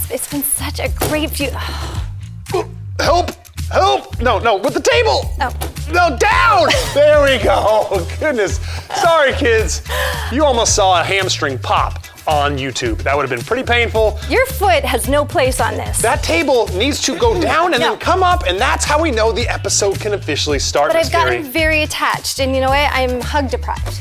It's been such a great few. Help! Help! No, with the table! Oh. No, down! There we go. Goodness. Sorry, kids. You almost saw a hamstring pop on YouTube. That would have been pretty painful. Your foot has no place on this. That table needs to go down and then come up, and that's how we know the episode can officially start. But I've gotten very attached, and you know what? I'm hug deprived.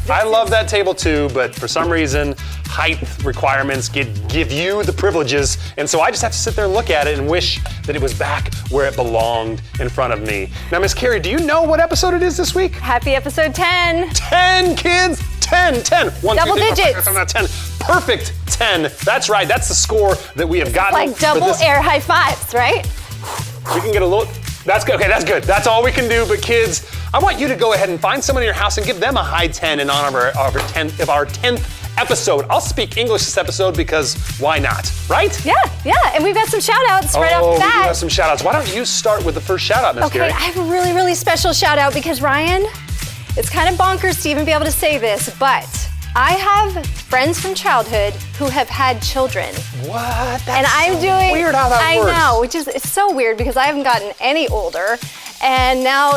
I love that table too, but for some reason, height requirements give you the privileges, and so I just have to sit there and look at it and wish that it was back where it belonged in front of me. Now, Miss Carrie, do you know what episode it is this week? Happy episode 10. 10, kids! 10. One, double 2, 3, 4, 5, 6, digits. 7, 8, 10. Perfect 10. That's right. That's the score that we have gotten. Like double air high fives, right? We can get a little. That's good. Okay, that's good. That's all we can do. But kids, I want you to go ahead and find someone in your house and give them a high 10 in honor of our 10th episode. I'll speak English this episode because why not, right? Yeah. And we've got some shout outs right off the bat. We have some shout outs. Why don't you start with the first shout out, Miss Carrie? Okay, I have a really, really special shout out because Ryan, it's kind of bonkers to even be able to say this, but I have friends from childhood who have had children. What? That's and I'm doing weird how that works. I know, which is it's so weird because I haven't gotten any older. And now,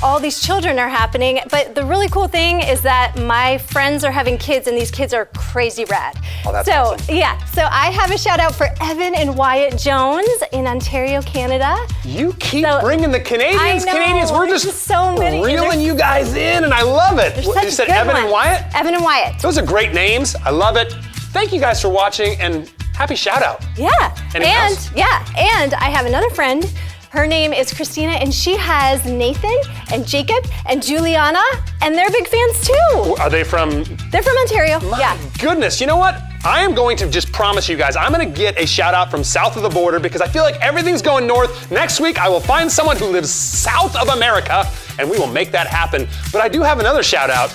all these children are happening. But the really cool thing is that my friends are having kids and these kids are crazy rad. Oh, that's awesome. Yeah, so I have a shout out for Evan and Wyatt Jones in Ontario, Canada. You keep bringing the Canadians. I know, Canadians, we're just so many. reeling you guys in, and I love it. You said Evan and Wyatt? Evan and Wyatt. Those are great names. I love it. Thank you guys for watching, and happy shout out. Yeah. And I have another friend. Her name is Christina, and she has Nathan and Jacob and Juliana, and they're big fans too. Are they from? They're from Ontario. My goodness, you know what? I am going to just promise you guys, I'm going to get a shout out from south of the border because I feel like everything's going north. Next week, I will find someone who lives south of America, and we will make that happen. But I do have another shout out.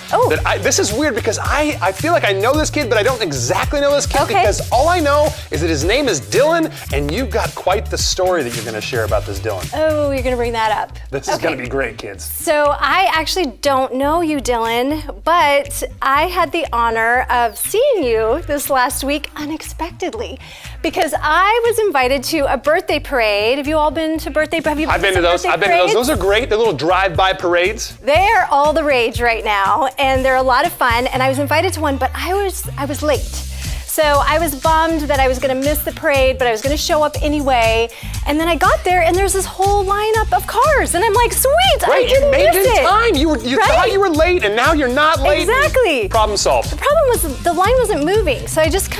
This is weird because I feel like I know this kid, but I don't exactly know this kid because all I know is that his name is Dylan, and you've got quite the story that you're going to share about this Dylan. Oh, you're going to bring that up. This is going to be great, kids. So I actually don't know you, Dylan, but I had the honor of seeing you this last week unexpectedly because I was invited to a birthday parade. Have you all been to birthday? I've been to those. Those are great. They're little drive-by parades. They are all the rage right now, and they're a lot of fun. And I was invited to one, but I was late. So I was bummed that I was gonna miss the parade, but I was gonna show up anyway. And then I got there, and there's this whole lineup of cars, and I'm like, sweet, I didn't miss it. You made it in time. You thought you were late, and now you're not late. Exactly. Problem solved. The problem was the line wasn't moving, so I just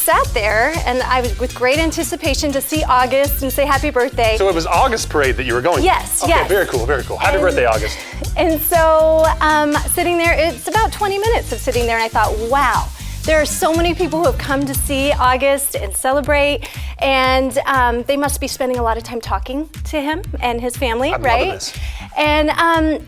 sat there, and I was with great anticipation to see August and say happy birthday. So it was August parade that you were going to? Yes, okay, yes. Very cool, very cool. Happy birthday, August. And so sitting there, it's about 20 minutes of sitting there, and I thought, wow. There are so many people who have come to see August and celebrate, and they must be spending a lot of time talking to him and his family, I'm right? loving this. And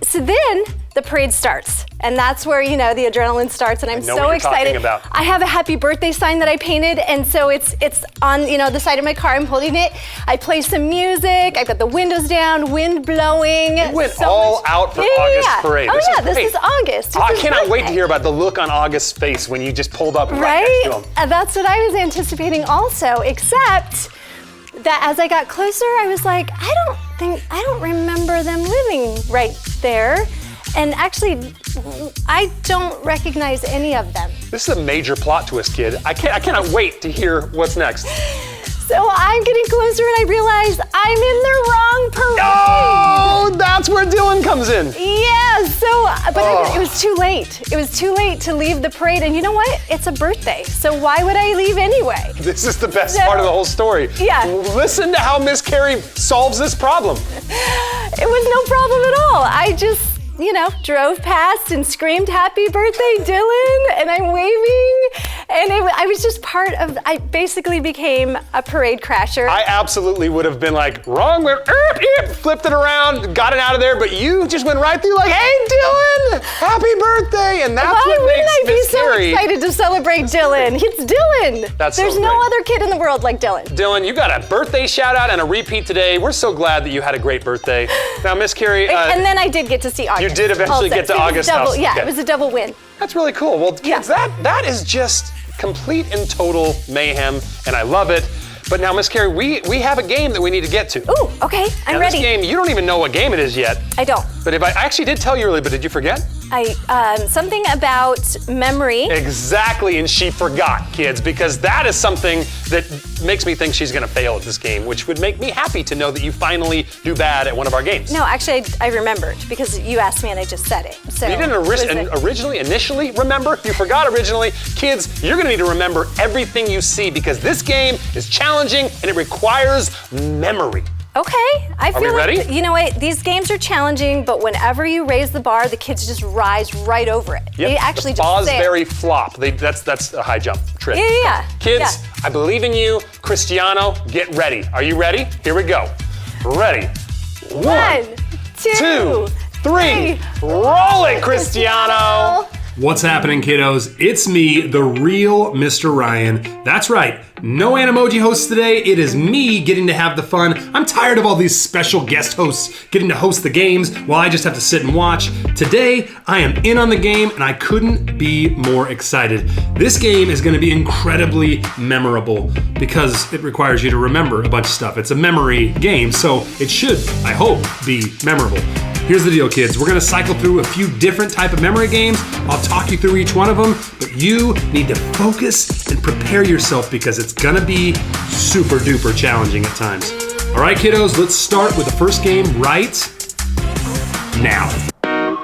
so then the parade starts, and that's where the adrenaline starts, and I'm so excited. I have a happy birthday sign that I painted, and so it's on the side of my car. I'm holding it. I play some music. I've got the windows down, wind blowing. You went all out for August parade. This is August. I cannot wait to hear about the look on August's face when you just pulled up right next to him. And that's what I was anticipating also, except that as I got closer, I was like, I don't remember them living right there. And actually, I don't recognize any of them. This is a major plot twist, kid. I cannot wait to hear what's next. So I'm getting closer and I realize I'm in the wrong parade. Oh, that's where Dylan comes in. Yeah, but it was too late. It was too late to leave the parade. And you know what? It's a birthday. So why would I leave anyway? This is the best part of the whole story. Yeah. Listen to how Miss Carrie solves this problem. It was no problem at all. I just, drove past and screamed, happy birthday, Dylan, and I'm waving. And I was just I basically became a parade crasher. I absolutely would have been like, wrong way, flipped it around, got it out of there, but you just went right through like, hey, Dylan, happy birthday. And that's what makes Miss Carrie. I'm so excited to celebrate Dylan. It's Dylan. There's no other kid in the world like Dylan. Dylan, you got a birthday shout out and a repeat today. We're so glad that you had a great birthday. Now, Miss Carrie. And then I did get to see August. You did eventually get to August. It was a double win. That's really cool. Well, kids, that is just complete and total mayhem, and I love it. But now, Miss Carrie, we have a game that we need to get to. Ooh, okay, I'm ready. This game, you don't even know what game it is yet. I don't. But I actually did tell you earlier, but did you forget? Something about memory. Exactly, and she forgot, kids, because that is something that makes me think she's gonna fail at this game, which would make me happy to know that you finally do bad at one of our games. No, actually, I remembered because you asked me and I just said it. So you didn't initially remember? You forgot originally. Kids, you're gonna need to remember everything you see because this game is challenging and it requires memory. Okay, I feel like, ready? You know what, these games are challenging, but whenever you raise the bar, the kids just rise right over it. Yep. They actually the just Fosbury flop. That's a high jump trick. Yeah. Kids, I believe in you. Cristiano, get ready. Are you ready? Here we go. Ready. One, two, three. Roll it, Cristiano. What's happening, kiddos? It's me, the real Mr. Ryan. That's right, no Animoji hosts today. It is me getting to have the fun. I'm tired of all these special guest hosts getting to host the games while I just have to sit and watch. Today, I am in on the game and I couldn't be more excited. This game is gonna be incredibly memorable because it requires you to remember a bunch of stuff. It's a memory game, so it should, I hope, be memorable. Here's the deal, kids. We're gonna cycle through a few different type of memory games. I'll talk you through each one of them, but you need to focus and prepare yourself because it's gonna be super duper challenging at times. All right, kiddos, let's start with the first game right now.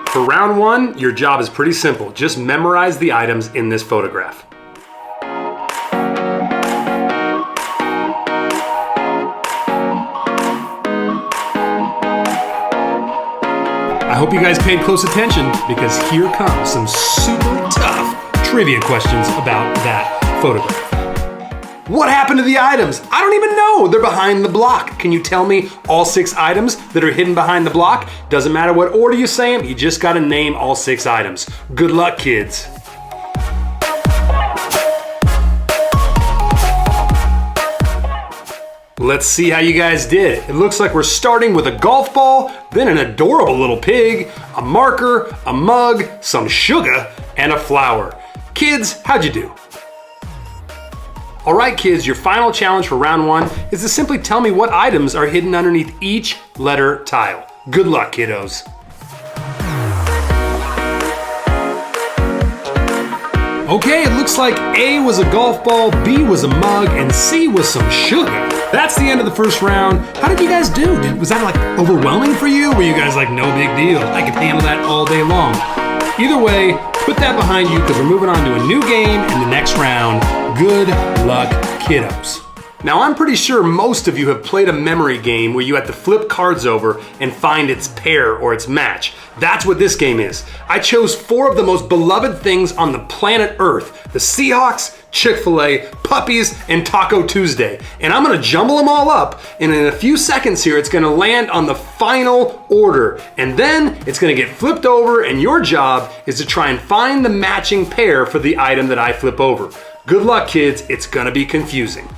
For round one, your job is pretty simple. Just memorize the items in this photograph. I hope you guys paid close attention because here comes some super tough trivia questions about that photograph. What happened to the items? I don't even know. They're behind the block. Can you tell me all 6 items that are hidden behind the block? Doesn't matter what order you say them, you just gotta name all 6 items. Good luck, kids. Let's see how you guys did. It looks like we're starting with a golf ball, then an adorable little pig, a marker, a mug, some sugar, and a flower. Kids, how'd you do? All right, kids, your final challenge for round one is to simply tell me what items are hidden underneath each letter tile. Good luck, kiddos. Okay, it looks like A was a golf ball, B was a mug, and C was some sugar. That's the end of the first round. How did you guys do? Was that like overwhelming for you? Were you guys like, no big deal? I could handle that all day long. Either way, put that behind you because we're moving on to a new game in the next round. Good luck, kiddos. Now, I'm pretty sure most of you have played a memory game where you have to flip cards over and find its pair or its match. That's what this game is. I chose 4 of the most beloved things on the planet Earth: the Seahawks, Chick-fil-A, puppies, and Taco Tuesday. And I'm gonna jumble them all up, and in a few seconds here, it's gonna land on the final order. And then it's gonna get flipped over, and your job is to try and find the matching pair for the item that I flip over. Good luck, kids. It's gonna be confusing.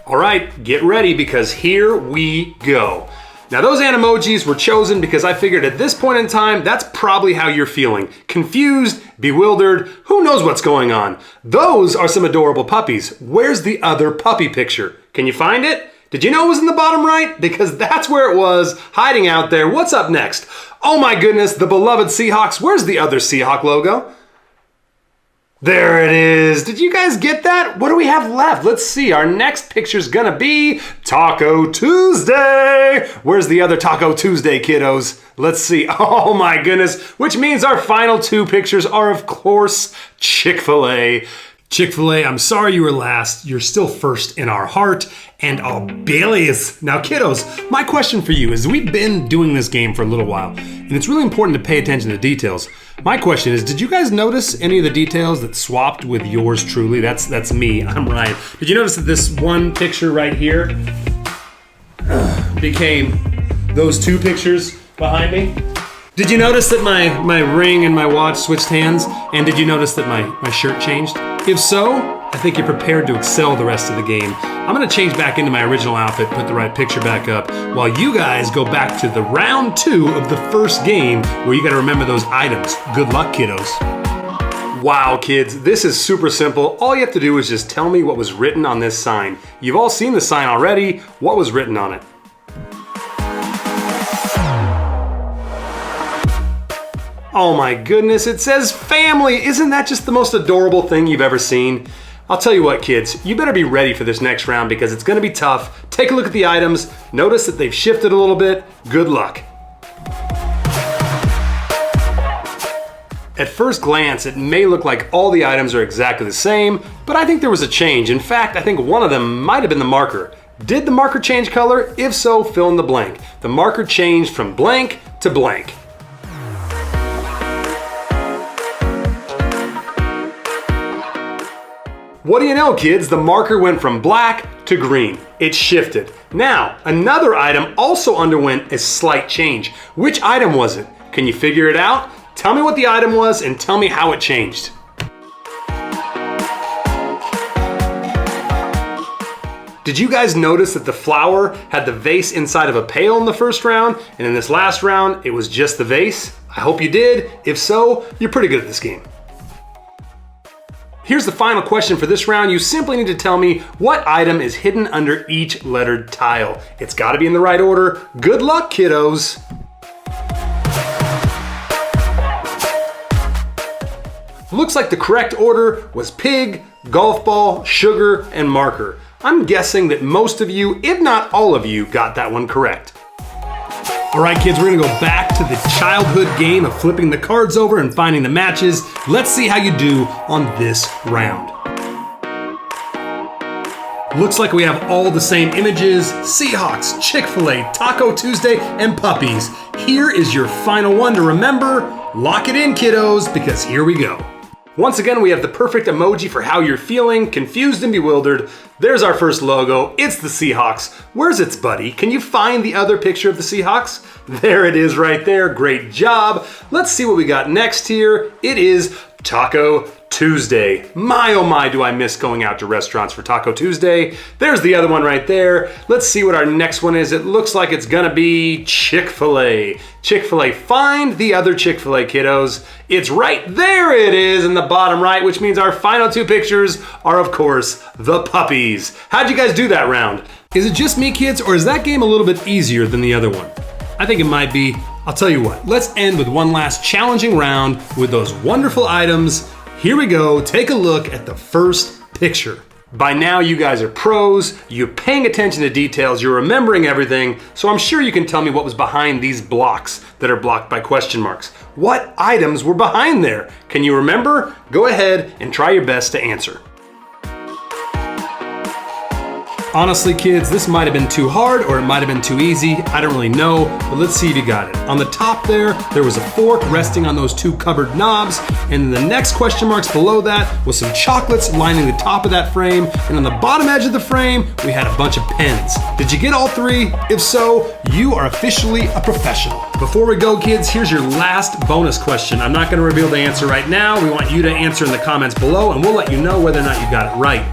All right, get ready because here we go. Now those Animojis were chosen because I figured at this point in time, that's probably how you're feeling. Confused, bewildered, who knows what's going on. Those are some adorable puppies. Where's the other puppy picture? Can you find it? Did you know it was in the bottom right? Because that's where it was, hiding out there. What's up next? Oh my goodness, the beloved Seahawks. Where's the other Seahawk logo? There it is. Did you guys get that? What do we have left? Let's see. Our next picture's gonna be Taco Tuesday. Where's the other Taco Tuesday, kiddos? Let's see. Oh my goodness. Which means our final 2 pictures are, of course, Chick-fil-A. Chick-fil-A, I'm sorry you were last. You're still first in our heart and our bellies. Now, kiddos, my question for you is we've been doing this game for a little while, and it's really important to pay attention to details. My question is, did you guys notice any of the details that swapped with yours truly? That's me, I'm Ryan. Did you notice that this one picture right here became those 2 pictures behind me? Did you notice that my ring and my watch switched hands? And did you notice that my shirt changed? If so, I think you're prepared to excel the rest of the game. I'm gonna change back into my original outfit, put the right picture back up, while you guys go back to the round 2 of the first game where you gotta remember those items. Good luck, kiddos. Wow, kids, this is super simple. All you have to do is just tell me what was written on this sign. You've all seen the sign already. What was written on it? Oh my goodness, it says family. Isn't that just the most adorable thing you've ever seen? I'll tell you what, kids, you better be ready for this next round because it's gonna be tough. Take a look at the items. Notice that they've shifted a little bit. Good luck. At first glance, it may look like all the items are exactly the same, but I think there was a change. In fact, I think one of them might have been the marker. Did the marker change color? If so, fill in the blank. The marker changed from blank to blank. What do you know, kids? The marker went from black to green. It shifted. Now, another item also underwent a slight change. Which item was it? Can you figure it out? Tell me what the item was and tell me how it changed. Did you guys notice that the flower had the vase inside of a pail in the first round, and in this last round, it was just the vase? I hope you did. If so, you're pretty good at this game. Here's the final question for this round. You simply need to tell me what item is hidden under each lettered tile. It's gotta be in the right order. Good luck, kiddos. Looks like the correct order was pig, golf ball, sugar, and marker. I'm guessing that most of you, if not all of you, got that one correct. All right, kids, we're gonna go back to the childhood game of flipping the cards over and finding the matches. Let's see how you do on this round. Looks like we have all the same images: Seahawks, Chick-fil-A, Taco Tuesday, and puppies. Here is your final one to remember. Lock it in, kiddos, because here we go. Once again, we have the perfect emoji for how you're feeling, confused and bewildered. There's our first logo. It's the Seahawks. Where's its buddy? Can you find the other picture of the Seahawks? There it is right there. Great job. Let's see what we got next here. It is Taco Tuesday. My oh my, do I miss going out to restaurants for Taco Tuesday. There's the other one right there. Let's see what our next one is. It looks like it's gonna be Chick-fil-A. Chick-fil-A, find the other Chick-fil-A, kiddos. It's right there, it is in the bottom right, which means our final 2 pictures are, of course, the puppies. How'd you guys do that round? Is it just me, kids, or is that game a little bit easier than the other one? I think it might be. I'll tell you what, let's end with one last challenging round with those wonderful items. Here we go, take a look at the first picture. By now you guys are pros, you're paying attention to details, you're remembering everything, so I'm sure you can tell me what was behind these blocks that are blocked by question marks. What items were behind there? Can you remember? Go ahead and try your best to answer. Honestly, kids, this might have been too hard or it might have been too easy. I don't really know, but let's see if you got it. On the top there was a fork resting on those 2 cupboard knobs, and the next question marks below that was some chocolates lining the top of that frame, and on the bottom edge of the frame, we had a bunch of pens. Did you get all 3? If so, you are officially a professional. Before we go, kids, here's your last bonus question. I'm not gonna reveal the answer right now. We want you to answer in the comments below, and we'll let you know whether or not you got it right.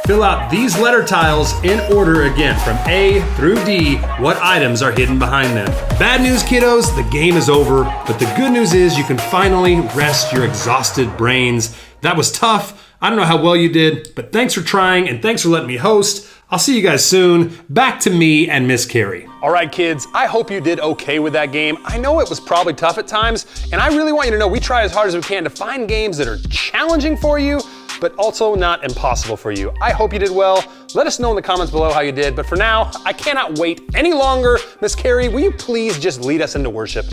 Fill out these letter tiles in order again, from A through D, what items are hidden behind them. Bad news, kiddos, the game is over, but the good news is you can finally rest your exhausted brains. That was tough. I don't know how well you did, but thanks for trying and thanks for letting me host. I'll see you guys soon. Back to me and Miss Carrie. All right, kids, I hope you did okay with that game. I know it was probably tough at times, and I really want you to know we try as hard as we can to find games that are challenging for you, but also not impossible for you. I hope you did well. Let us know in the comments below how you did, but for now, I cannot wait any longer. Miss Carrie, will you please just lead us into worship?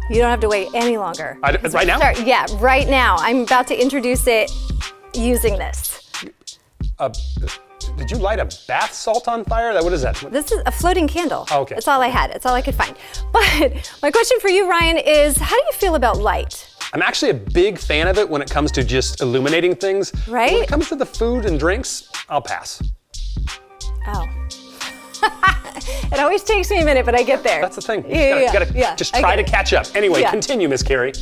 You don't have to wait any longer. Right now? Yeah, right now. I'm about to introduce it using this. Did you light a bath salt on fire? What is that? This is a floating candle. Oh, okay. That's all I had. That's all I could find. But my question for you, Ryan, is how do you feel about light? I'm actually a big fan of it when it comes to just illuminating things. Right? When it comes to the food and drinks, I'll pass. Oh. It always takes me a minute, but I get there. That's the thing. You gotta just try to catch up. Anyway, continue, Miss Carrie.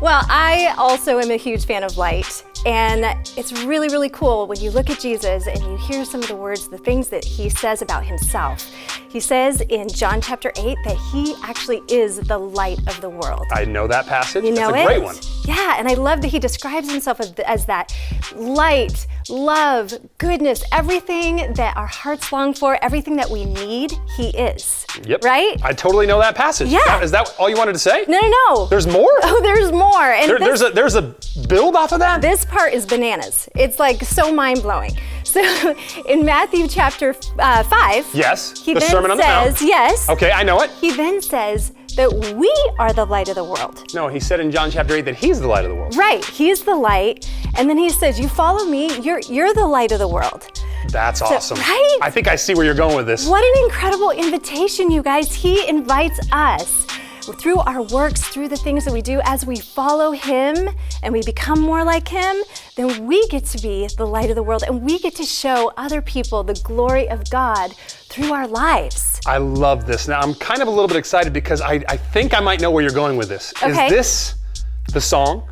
Well, I also am a huge fan of light. And it's really, really cool when you look at Jesus and you hear some of the words, the things that he says about himself. He says in John chapter 8 that he actually is the light of the world. I know that passage. You know That's a great one. Yeah, and I love that he describes himself as that light, love, goodness, everything that our hearts long for, everything that we need, he is. Yep. Right? I totally know that passage. Yeah. Is that all you wanted to say? No. There's more? Oh, there's more. And there's a build off of that? This part is bananas. It's like so mind-blowing. So in Matthew chapter 5, yes, he the then Sermon on the Mount. says, yes. Okay, I know it. He then says that we are the light of the world. No, he said in John chapter 8 that he's the light of the world. Right, he's the light. And then he says, you follow me, you're the light of the world. That's awesome. Right? I think I see where you're going with this. What an incredible invitation, you guys. He invites us through our works, through the things that we do, as we follow him and we become more like him, then we get to be the light of the world and we get to show other people the glory of God through our lives. I love this. Now, I'm kind of a little bit excited because I think I might know where you're going with this. Okay. Is this the song?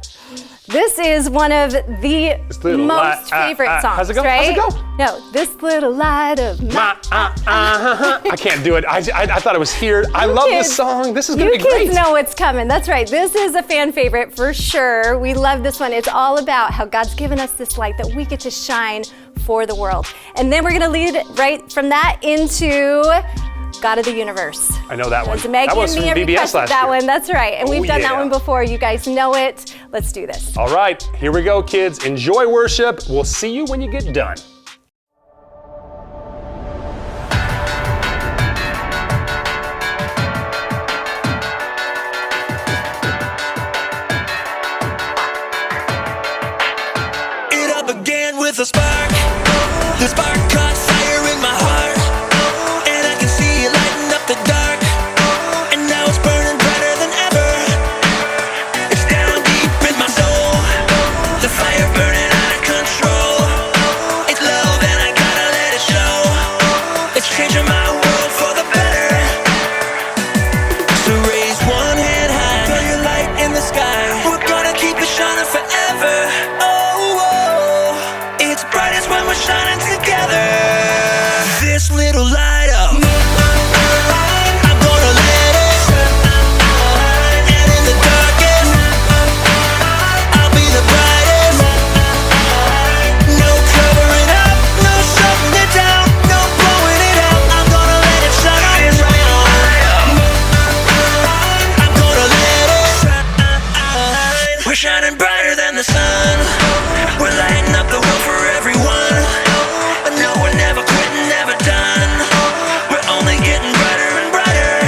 This is one of the most favorite songs, how's it go? right? How's it go? No, this little light of my... I can't do it. I thought it was here. I love this song. This is going to be great. You kids know what's coming. That's right. This is a fan favorite for sure. We love this one. It's all about how God's given us this light that we get to shine for the world. And then we're going to lead right from that into God of the Universe. I know that one. That was from VBS last year. One, that's right. And we've done that yeah. one before. You guys know it. Let's do this. All right, here we go, kids. Enjoy worship. We'll see you when you get done. It all began with a spark. The spark caught fire in my heart. The dark, and now it's burning brighter than ever. It's down deep in my soul, the fire burning out of control. It's love and I gotta let it show. It's changing my world for the better. So raise one hand high, throw your light in the sky. We're gonna keep it shining forever. Oh, it's brightest when we're shining together. This little light up. Shining brighter than the sun. We're lighting up the world for everyone. But no, we're never quitting, never done. We're only getting brighter and brighter.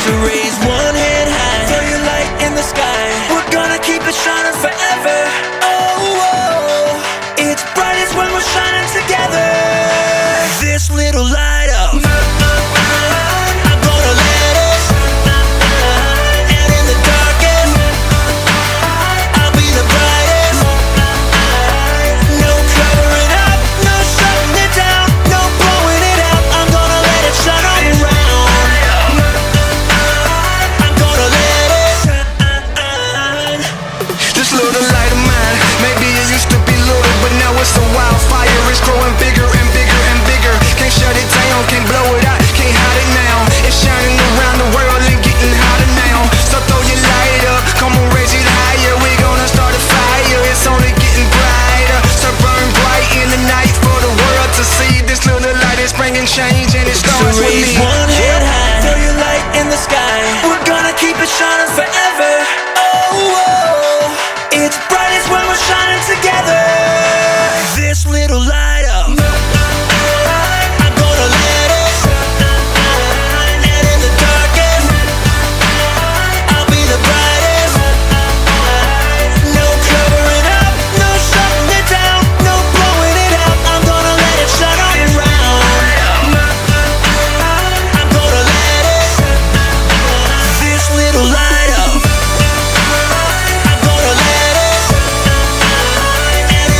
So raise one hand high, throw your light in the sky. We're gonna keep it shining forever. Oh, it's brightest when we're shining together. This little light up. It's a wildfire, it's growing bigger and bigger and bigger. Can't shut it down, can't blow it out, can't hide it now. It's shining around the world and getting hotter now. So throw your light up, come on, raise it higher. We're gonna start a fire, it's only getting brighter. So burn bright in the night for the world to see. This little light is bringing change and it starts with me. Raise one hand high, throw your light in the sky. We're gonna keep it shining forever. Oh, it's brightest when we're shining together. This little light up. I'm gonna let it shine. And in the darkest, I'll be the brightest. No covering up, no shutting it down, no blowing it out. I'm gonna let it shine all around. I'm gonna let it shine. This little light up. I'm gonna let it shine. And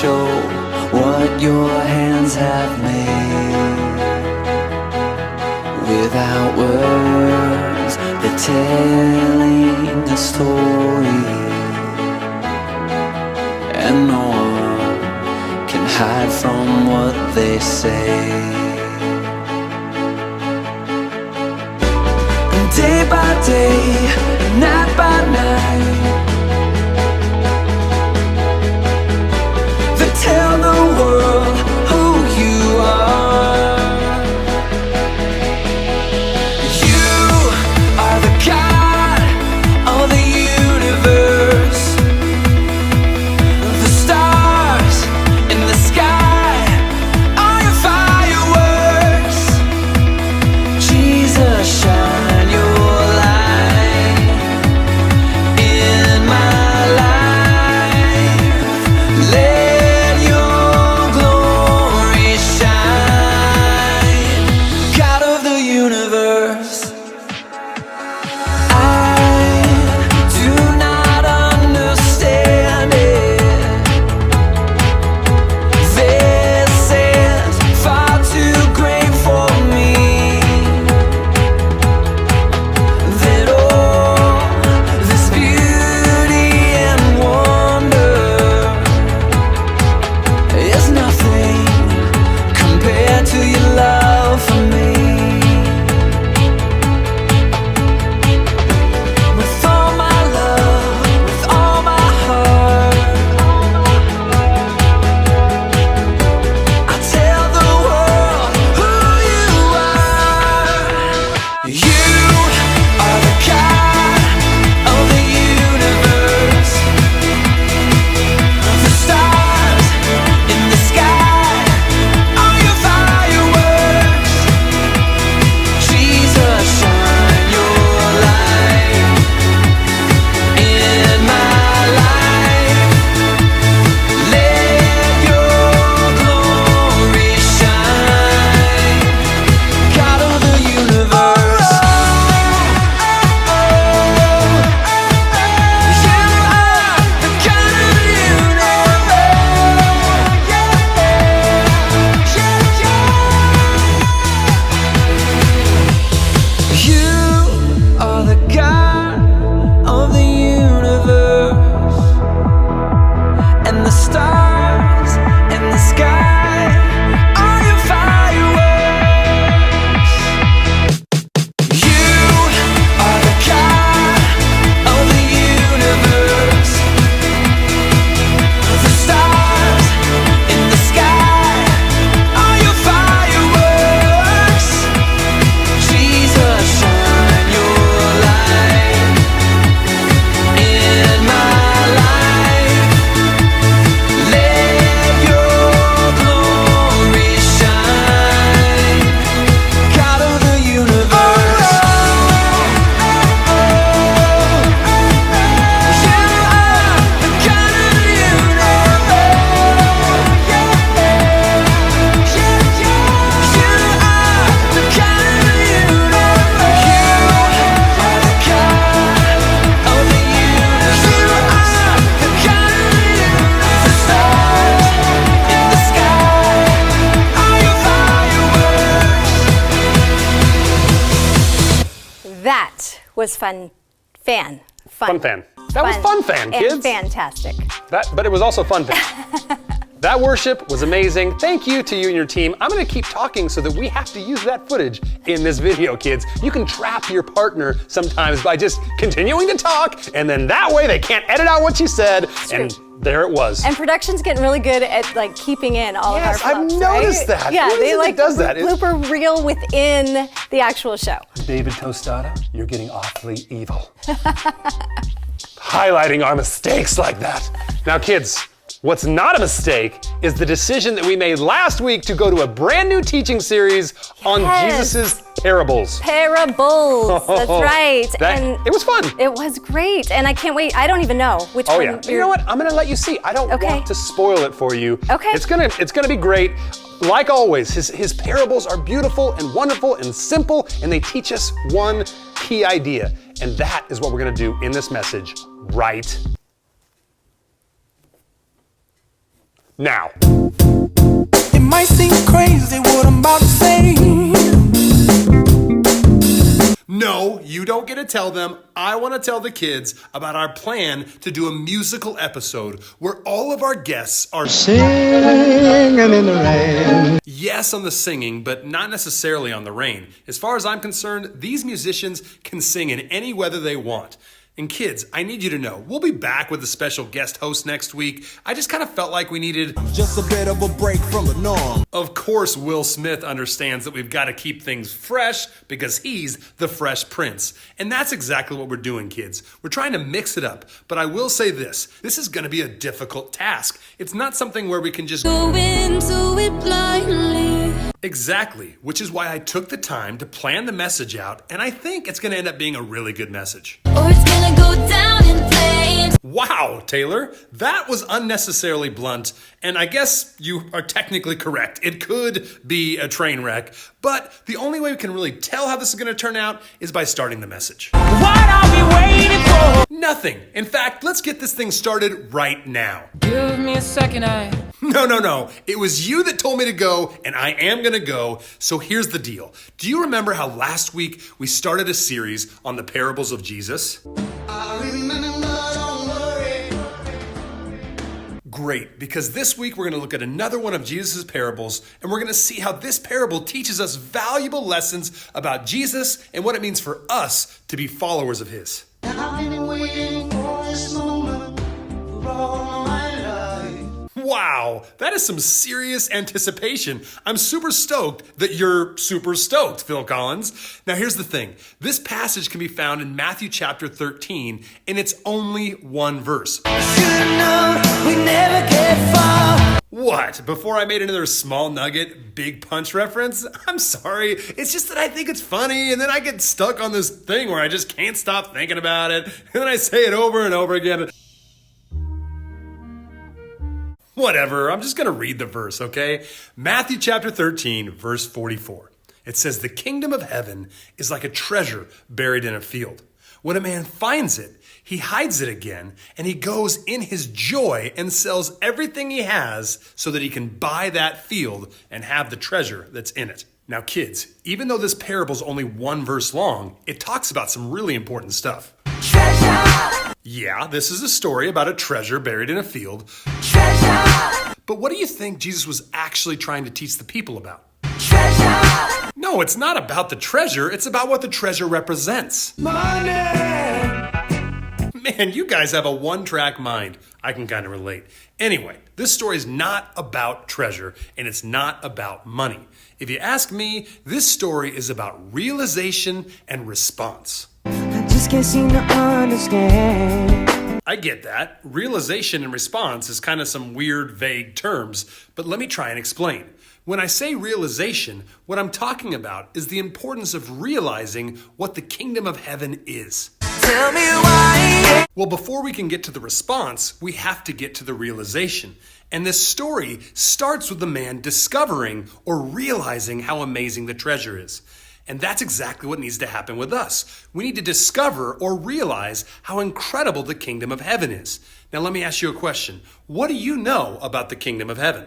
show what your hands have made. Without words, they're telling a story, and no one can hide from what they say. Day by day, night by night, they tell the world who you are. You are the God of the universe. The stars in the sky are your fireworks. Jesus, shine your light in my life. Let your glory shine. God of the universe, I do not understand it. This is far too great for me. That all this beauty and wonder is nothing compared to your love for me. With all my love, with all my heart, I tell the world who you are. You are the God of the universe. The stars in the sky are your fireworks. Jesus, shine your light in my life. Let your glory shine. God of the universe, you are the God of the universe. You are the God of the universe, and the stars in the sky are your fireworks. You are the God of the universe. The stars in the sky are your fireworks. Jesus, shine your light in my life. Let your glory shine. God of the universe, you are the God of the universe. You are the God of the universe. You are the God of the universe. You are the God of the universe. The stars in the sky are your fireworks. That was fun. Fun. Fun fan. That was fun fan, kids. And fantastic. But it was also fun fan. That worship was amazing. Thank you to you and your team. I'm gonna keep talking so that we have to use that footage in this video, kids. You can trap your partner sometimes by just continuing to talk, and then that way they can't edit out what you said, and there it was. And production's getting really good at like keeping in all of our Yes, fluff, I've noticed right? that. Yeah, Who is they it that like does that? blooper reel within the actual show. David Tostada, you're getting awfully evil. Highlighting our mistakes like that. Now, kids, what's not a mistake is the decision that we made last week to go to a brand new teaching series on Jesus' parables. Parables, that's right. It was fun. It was great, and I can't wait. I don't even know which one. Oh yeah. You know what? I'm gonna let you see. I don't want to spoil it for you. Okay. It's gonna be great. Like always, his parables are beautiful and wonderful and simple, and they teach us one key idea. And that is what we're gonna do in this message right now. It might seem crazy what I'm about to say. No, you don't get to tell them. I want to tell the kids about our plan to do a musical episode where all of our guests are singing in the rain. Yes, on the singing, but not necessarily on the rain. As far as I'm concerned, these musicians can sing in any weather they want. And kids, I need you to know, we'll be back with a special guest host next week. I just kind of felt like we needed Just a bit of a break from the norm. Of course, Will Smith understands that we've got to keep things fresh because he's the Fresh Prince. And that's exactly what we're doing, kids. We're trying to mix it up. But I will say this is going to be a difficult task. It's not something where we can just Go into it blindly. Exactly, which is why I took the time to plan the message out, and I think it's going to end up being a really good message. Or it's gonna go down in flames. Wow, Taylor, that was unnecessarily blunt, and I guess you are technically correct. It could be a train wreck, but the only way we can really tell how this is going to turn out is by starting the message. What are we waiting for? Nothing. In fact, let's get this thing started right now. Give me a second, No. It was you that told me to go, and I am going to go. So here's the deal. Do you remember how last week we started a series on the parables of Jesus? I remember, don't worry. Great, because this week we're going to look at another one of Jesus' parables, and we're going to see how this parable teaches us valuable lessons about Jesus and what it means for us to be followers of his. I've been waiting for this moment for all my life. Wow, that is some serious anticipation. I'm super stoked that you're super stoked, Phil Collins. Now here's the thing. This passage can be found in Matthew chapter 13, and it's only one verse. Should've known we never get far. What? Before I made another small nugget, big punch reference? I'm sorry. It's just that I think it's funny, and then I get stuck on this thing where I just can't stop thinking about it, and then I say it over and over again. Whatever, I'm just going to read the verse, okay? Matthew chapter 13, verse 44. It says, "The kingdom of heaven is like a treasure buried in a field. When a man finds it, he hides it again, and he goes in his joy and sells everything he has so that he can buy that field and have the treasure that's in it." Now, kids, even though this parable's only one verse long, it talks about some really important stuff. Treasure, Yeah, this is a story about a treasure buried in a field. treasure, But what do you think Jesus was actually trying to teach the people about? treasure. No, it's not about the treasure. It's about what the treasure represents. Money. Man, you guys have a one-track mind. I can kind of relate. Anyway, this story is not about treasure, and it's not about money. If you ask me, this story is about realization and response. I just can't seem to understand. I get that. Realization and response is kind of some weird, vague terms, but let me try and explain. When I say realization, what I'm talking about is the importance of realizing what the kingdom of heaven is. Tell me why. Well, before we can get to the response, we have to get to the realization. And this story starts with the man discovering or realizing how amazing the treasure is. And that's exactly what needs to happen with us. We need to discover or realize how incredible the kingdom of heaven is. Now, let me ask you a question. What do you know about the kingdom of heaven?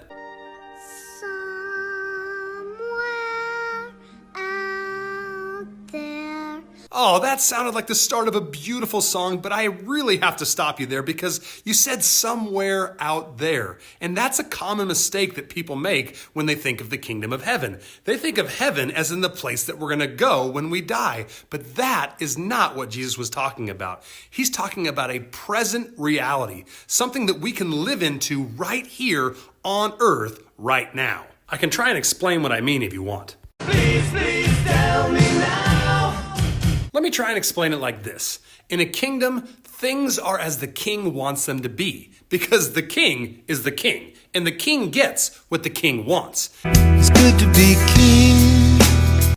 Somewhere out there. Oh, that sounded like the start of a beautiful song, but I really have to stop you there because you said somewhere out there. And that's a common mistake that people make when they think of the kingdom of heaven. They think of heaven as in the place that we're going to go when we die. But that is not what Jesus was talking about. He's talking about a present reality, something that we can live into right here on earth right now. I can try and explain what I mean if you want. Please tell me now. Let me try and explain it like this. In a kingdom, things are as the king wants them to be, because the king is the king, and the king gets what the king wants. It's good to be king.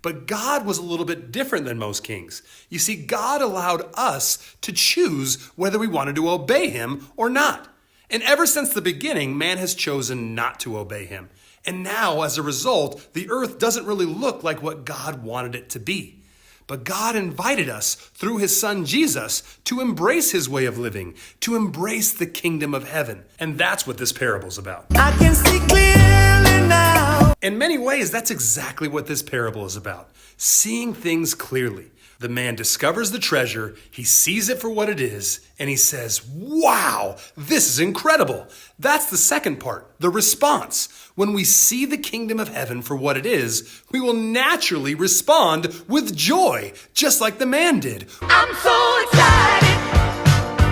But God was a little bit different than most kings. You see, God allowed us to choose whether we wanted to obey him or not. And ever since the beginning, man has chosen not to obey him. And now, as a result, the earth doesn't really look like what God wanted it to be. but God invited us through his son Jesus to embrace his way of living, to embrace the kingdom of heaven. And that's what this parable's about. I can see clearly now. In many ways, that's exactly what this parable is about. Seeing things clearly. The man discovers the treasure, he sees it for what it is, and he says, wow, this is incredible. That's the second part, the response. When we see the kingdom of heaven for what it is, we will naturally respond with joy, just like the man did. I'm so excited,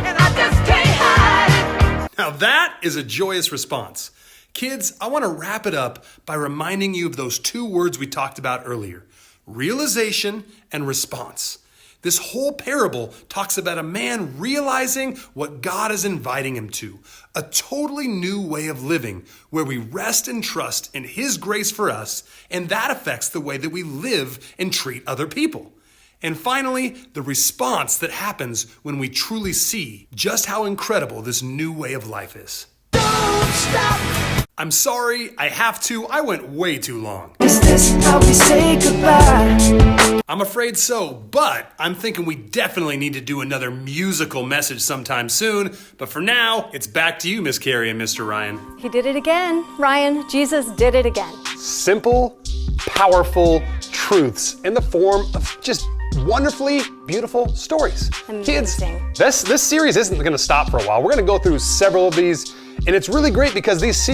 and I just can't hide it. Now that is a joyous response. Kids, I want to wrap it up by reminding you of those two words we talked about earlier. Realization and response. This whole parable talks about a man realizing what God is inviting him to, a totally new way of living where we rest and trust in his grace for us, and that affects the way that we live and treat other people. And finally, the response that happens when we truly see just how incredible this new way of life is. Don't stop. I'm sorry, I have to. I went way too long. Is this how we say goodbye? I'm afraid so, but I'm thinking we definitely need to do another musical message sometime soon. But for now, it's back to you, Miss Carrie and Mr. Ryan. He did it again, Ryan. Jesus did it again. Simple, powerful truths in the form of just wonderfully beautiful stories. Amazing. Kids, this series isn't going to stop for a while. We're going to go through several of these, and it's really great because these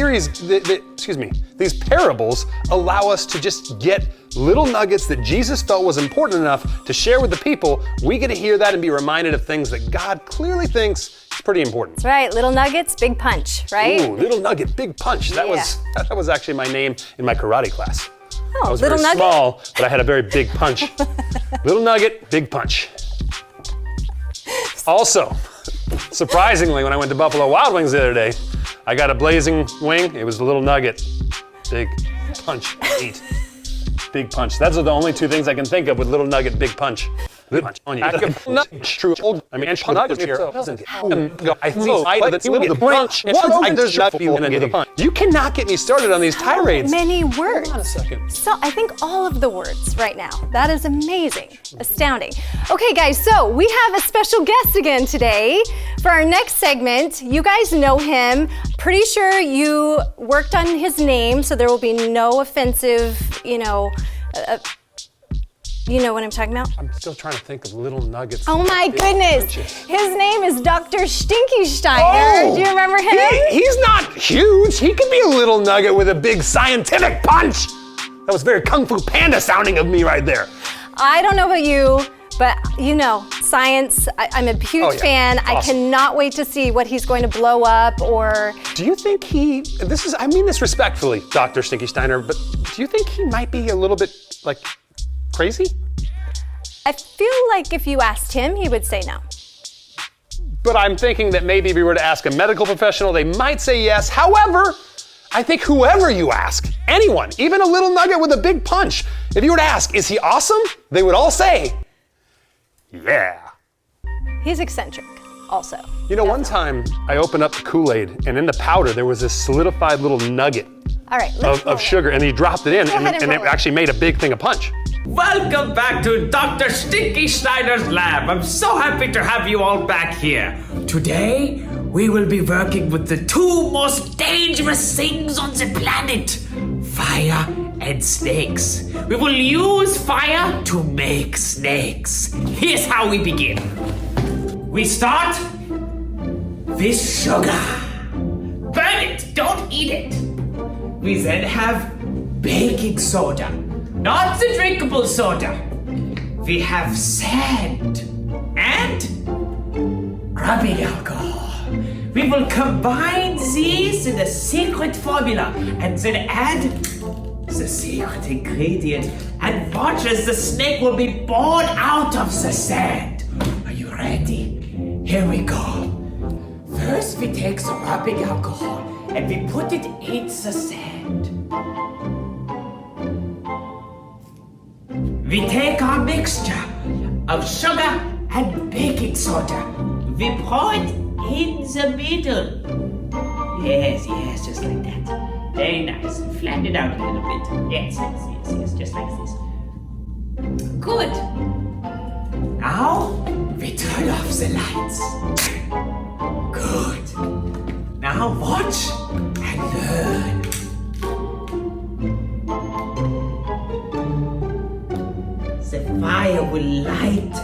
these parables allow us to just get little nuggets that Jesus felt was important enough to share with the people. We get to hear that and be reminded of things that God clearly thinks is pretty important. That's right. Little nuggets, big punch, right? Ooh, little nugget, big punch. That was actually my name in my karate class. Oh, I was little very nugget. small, but I had a very big punch. Little nugget, big punch. Also, surprisingly, when I went to Buffalo Wild Wings the other day, I got a blazing wing. It was a little nugget, big punch, eat. Big punch. Those are the only two things I can think of with little nugget, big punch. Big punch on you. True. I mean, nugget here. I think the punch. You cannot get me started on these tirades. Many words. Hold on a second. So I think all of the words right now. That is amazing, astounding. Okay, guys, so we have a special guest again today for our next segment. You guys know him. Pretty sure you worked on his name, so there will be no offensive, you know what I'm talking about? I'm still trying to think of little nuggets. Oh my goodness. His name is Dr. Stinky Steiner. Do you remember him? He's not huge. He could be a little nugget with a big scientific punch. That was very Kung Fu Panda sounding of me right there. I don't know about you, but science, I'm a huge fan. Awesome. I cannot wait to see what he's going to blow up or... Do you think I mean this respectfully, Dr. Stinky Steiner, but do you think he might be a little bit, crazy? I feel like if you asked him, he would say no. But I'm thinking that maybe if we were to ask a medical professional, they might say yes. However, I think whoever you ask, anyone, even a little nugget with a big punch, if you were to ask, is he awesome? They would all say, yeah. He's eccentric, also. One time I opened up the Kool-Aid and in the powder there was this solidified little nugget All right, of sugar, and he dropped it in and it roll it. actually made a big thing of punch. Welcome back to Dr. Stinky Steiner's lab. I'm so happy to have you all back here. Today, we will be working with the two most dangerous things on the planet, fire and snakes. We will use fire to make snakes. Here's how we begin. We start with sugar. Burn it, don't eat it. We then have baking soda. Not the drinkable soda. We have sand and rubbing alcohol. We will combine these in a secret formula and then add the secret ingredient and watch as the snake will be born out of the sand. Are you ready? Here we go. First we take the rubbing alcohol and we put it in the sand. We take our mixture of sugar and baking soda. We pour it in the middle. Yes, just like that. Very nice. Flatten it out a little bit. Yes, just like this. Good. Now, we turn off the lights. Good. Now watch and learn. The fire will light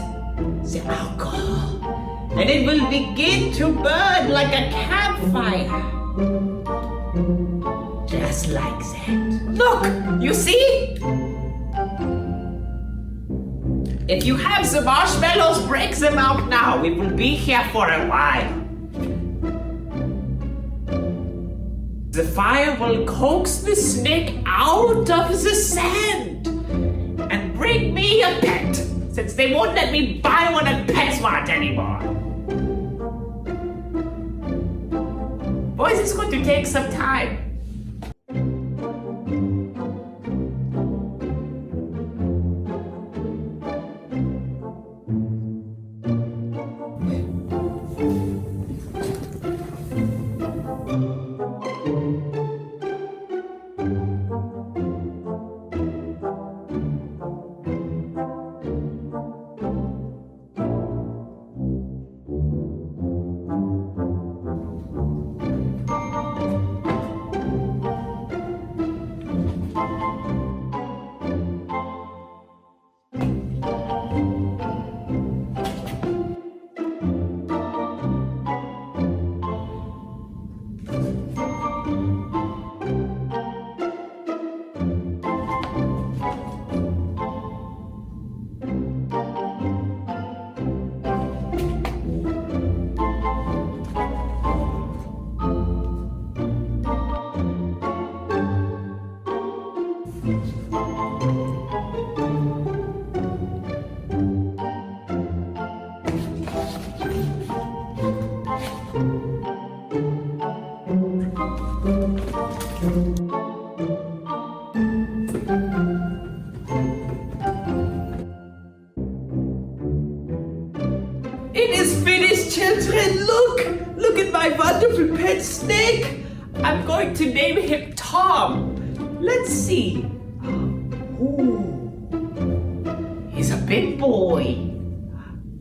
the alcohol, and it will begin to burn like a campfire. Just like that. Look, you see? If you have the marshmallows, break them out now. We will be here for a while. The fire will coax the snake out of the sand and bring me a pet, since they won't let me buy one at PetSmart anymore. Boys, it's going to take some time. It is finished, children. Look at my wonderful pet snake. I'm going to name him Tom. Let's see. Ooh, he's a big boy.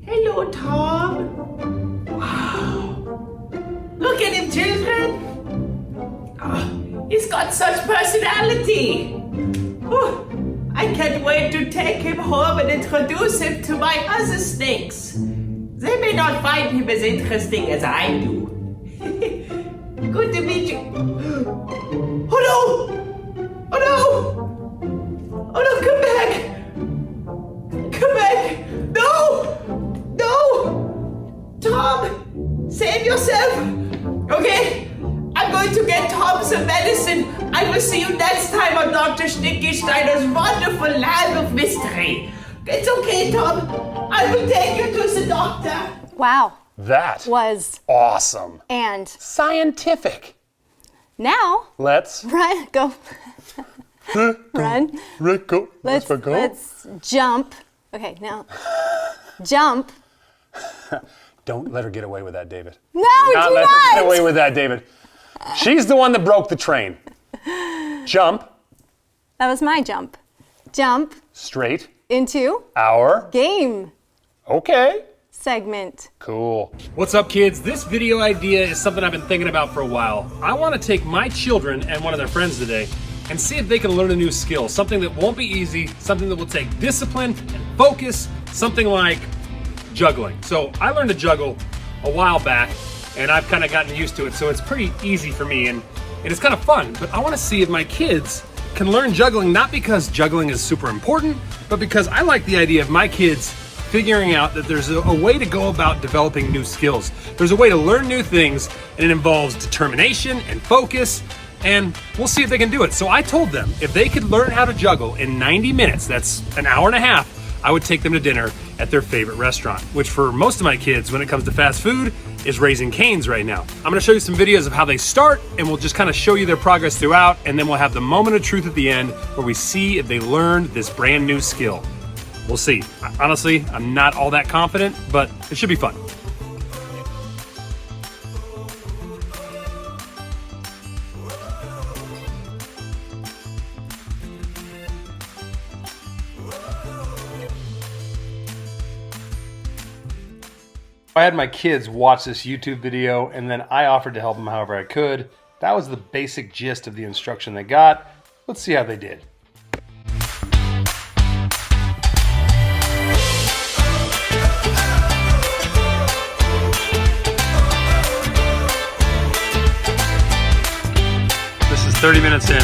Hello, Tom. Wow. Look at him, children. Oh, he's got such personality. Oh, I can't wait to take him home and introduce him to my other snakes. They may not find him as interesting as I do. Good to meet you. Oh no! Oh no! Oh no, come back! Come back! No! No! Tom! Save yourself! Okay? I'm going to get Tom some medicine. I will see you next time on Dr. Stinky Steiner's wonderful Lab of Mystery. It's okay, Tom. I will take you to the doctor. Wow. That was awesome. And scientific. Now Let's run. Go. Run. Go. Let's jump. Okay, now jump. Don't let her get away with that, David. No, Not let her get away with that, David. She's the one that broke the train. Jump. That was my jump. Jump Straight. into Our game okay segment. Cool. What's up, kids? This video idea is something I've been thinking about for a while. I want to take my children and one of their friends today and see if they can learn a new skill, something that won't be easy, something that will take discipline and focus, something like juggling. So I learned to juggle a while back, and I've kind of gotten used to it, so it's pretty easy for me, and it's kind of fun. But I want to see if my kids can learn juggling, not because juggling is super important, but because I like the idea of my kids figuring out that there's a way to go about developing new skills. There's a way to learn new things, and it involves determination and focus, and we'll see if they can do it. So I told them if they could learn how to juggle in 90 minutes, that's an hour and a half, I would take them to dinner at their favorite restaurant, which for most of my kids, when it comes to fast food, is Raising Cane's right now. I'm gonna show you some videos of how they start, and we'll just kind of show you their progress throughout, and then we'll have the moment of truth at the end where we see if they learned this brand new skill. We'll see. Honestly, I'm not all that confident, but it should be fun. I had my kids watch this YouTube video, and then I offered to help them however I could. That was the basic gist of the instruction they got. Let's see how they did. This is 30 minutes in.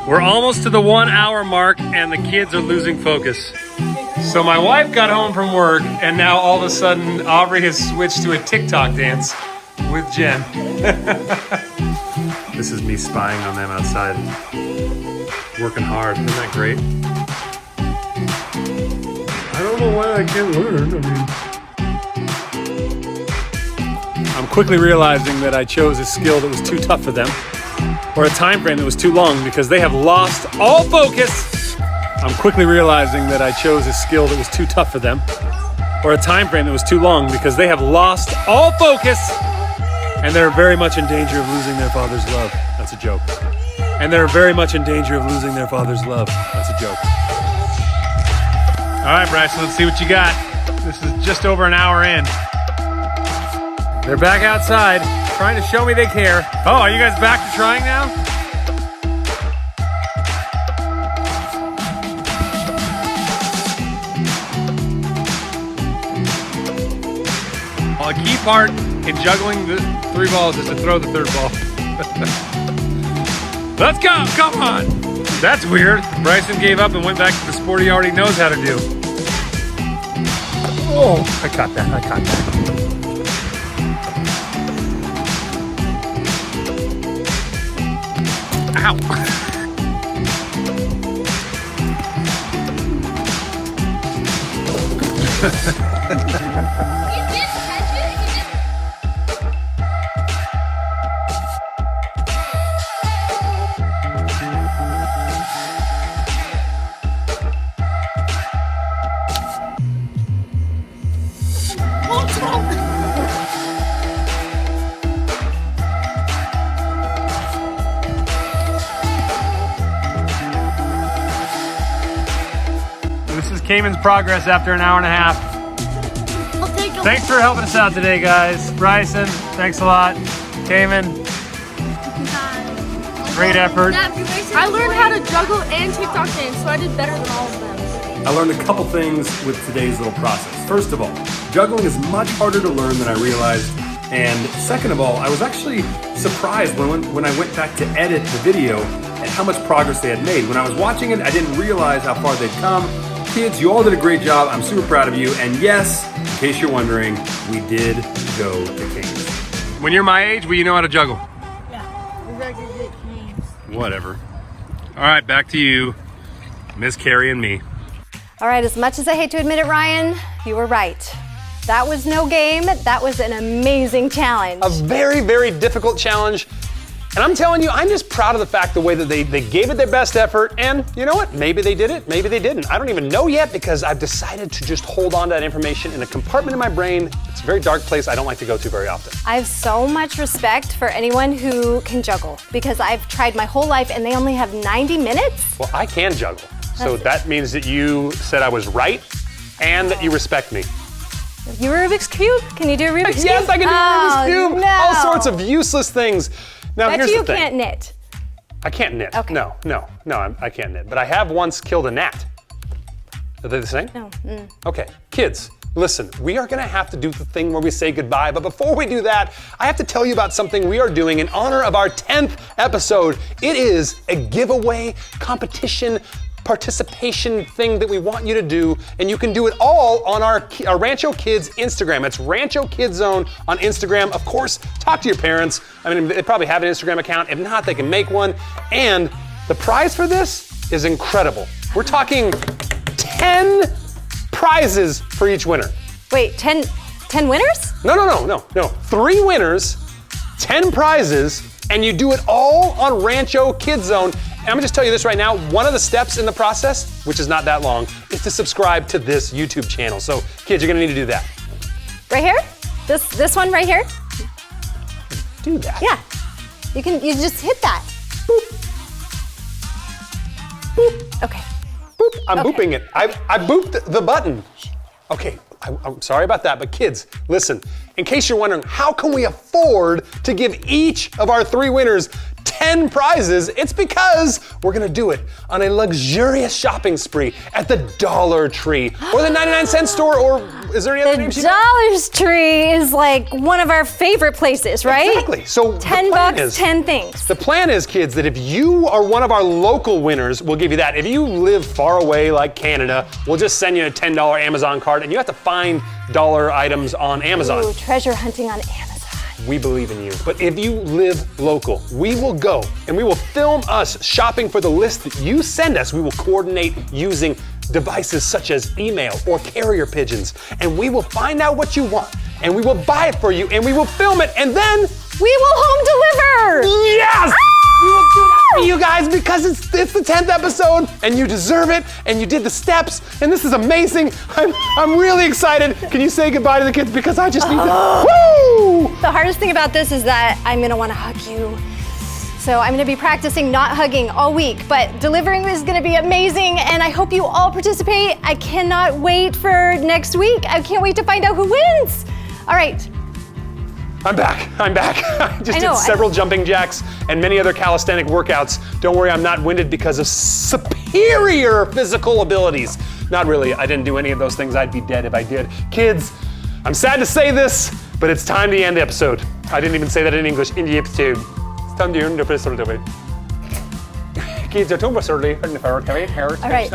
We're almost to the 1 hour mark and the kids are losing focus. So my wife got home from work and now all of a sudden Aubrey has switched to a TikTok dance with Jen. This is me spying on them outside, working hard. Isn't that great? I don't know why I can't learn. I'm quickly realizing that I chose a skill that was too tough for them, or a time frame that was too long, because they have lost all focus. I'm quickly realizing that I chose a skill that was too tough for them, or a time frame that was too long, because they have lost all focus and they're very much in danger of losing their father's love. That's a joke. And they're very much in danger of losing their father's love. That's a joke. All right, Bryce, let's see what you got. This is just over an hour in. They're back outside, trying to show me they care. Oh, are you guys back to trying now? Well, a key part in juggling the 3 balls is to throw the 3rd ball. Let's go, come on. That's weird. Bryson gave up and went back to the sport he already knows how to do. Oh, I caught that, I caught that. Ow. This is Cayman's progress after an hour and a half. Thanks for helping us out today, guys. Bryson, thanks a lot. Cayman, great effort. I learned how to juggle and TikTok dance, so I did better than all of them. I learned a couple things with today's little process. First of all, juggling is much harder to learn than I realized. And second of all, I was actually surprised when I went back to edit the video at how much progress they had made. When I was watching it, I didn't realize how far they'd come. Kids, you all did a great job. I'm super proud of you. And yes, in case you're wondering, we did go to Kings. When you're my age, will you know how to juggle? Yeah, we're going to get Kings. Whatever. All right, back to you, Miss Carrie and me. All right, as much as I hate to admit it, Ryan, you were right. That was no game. That was an amazing challenge. A very, very difficult challenge. And I'm telling you, I'm just proud of the fact the way that they gave it their best effort. And you know what? Maybe they did it, maybe they didn't. I don't even know yet because I've decided to just hold on to that information in a compartment in my brain. It's a very dark place I don't like to go to very often. I have so much respect for anyone who can juggle because I've tried my whole life and they only have 90 minutes. Well, I can juggle. So that means that you said I was right and that you respect me. You Rubik's Cube? Can you do a Rubik's Cube? Yes, I can do a Rubik's Cube. No. All sorts of useless things. Now, Bet here's you the thing. can't knit. I can't knit. Okay. No, I can't knit. But I have once killed a gnat. Are they the same? No. Okay, kids, listen, we are gonna have to do the thing where we say goodbye, but before we do that, I have to tell you about something we are doing in honor of our 10th episode. It is a giveaway competition participation thing that we want you to do, and you can do it all on our Rancho Kids Instagram. It's Rancho Kids Zone on Instagram. Of course, talk to your parents. I mean, they probably have an Instagram account. If not, they can make one. And the prize for this is incredible. We're talking 10 prizes for each winner. Wait, 10 winners? No. 3 winners, 10 prizes, and you do it all on Rancho Kids Zone. And I'm gonna just tell you this right now, one of the steps in the process, which is not that long, is to subscribe to this YouTube channel. So kids, you're gonna need to do that. Right here? This one right here? Do that. Yeah. You just hit that. Boop. Boop. Okay. Boop. I'm booping it. I booped the button. Okay, I'm sorry about that, but kids, listen. In case you're wondering, how can we afford to give each of our 3 winners 10 prizes? It's because we're gonna do it on a luxurious shopping spree at the Dollar Tree or the 99-cent store, or is there any other names? The Dollar Tree is like one of our favorite places, right? Exactly. So $10, 10 things. The plan is, kids, that if you are one of our local winners, we'll give you that. If you live far away like Canada, we'll just send you a $10 Amazon card, and you have to find dollar items on Amazon. Ooh, treasure hunting on Amazon. We believe in you. But if you live local, we will go and we will film us shopping for the list that you send us. We will coordinate using devices such as email or carrier pigeons, and we will find out what you want, and we will buy it for you, and we will film it, and then we will home deliver! Yes! We will do that for you guys because it's the 10th episode, and you deserve it, and you did the steps, and this is amazing. I'm really excited. Can you say goodbye to the kids, because I just need to. Woo! The hardest thing about this is that I'm gonna wanna hug you. So I'm gonna be practicing not hugging all week, but delivering is gonna be amazing, and I hope you all participate. I cannot wait for next week. I can't wait to find out who wins. All right. I'm back. I just did several jumping jacks and many other calisthenic workouts. Don't worry, I'm not winded because of superior physical abilities. Not really, I didn't do any of those things. I'd be dead if I did. Kids, I'm sad to say this, but it's time to end the episode. I didn't even say that in English. In the episode. It's time to end the episode. Kids, all right.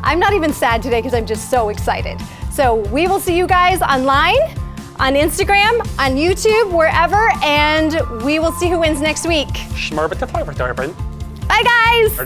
I'm not even sad today because I'm just so excited. So we will see you guys online, on Instagram, on YouTube, wherever, and we will see who wins next week. Bye, guys!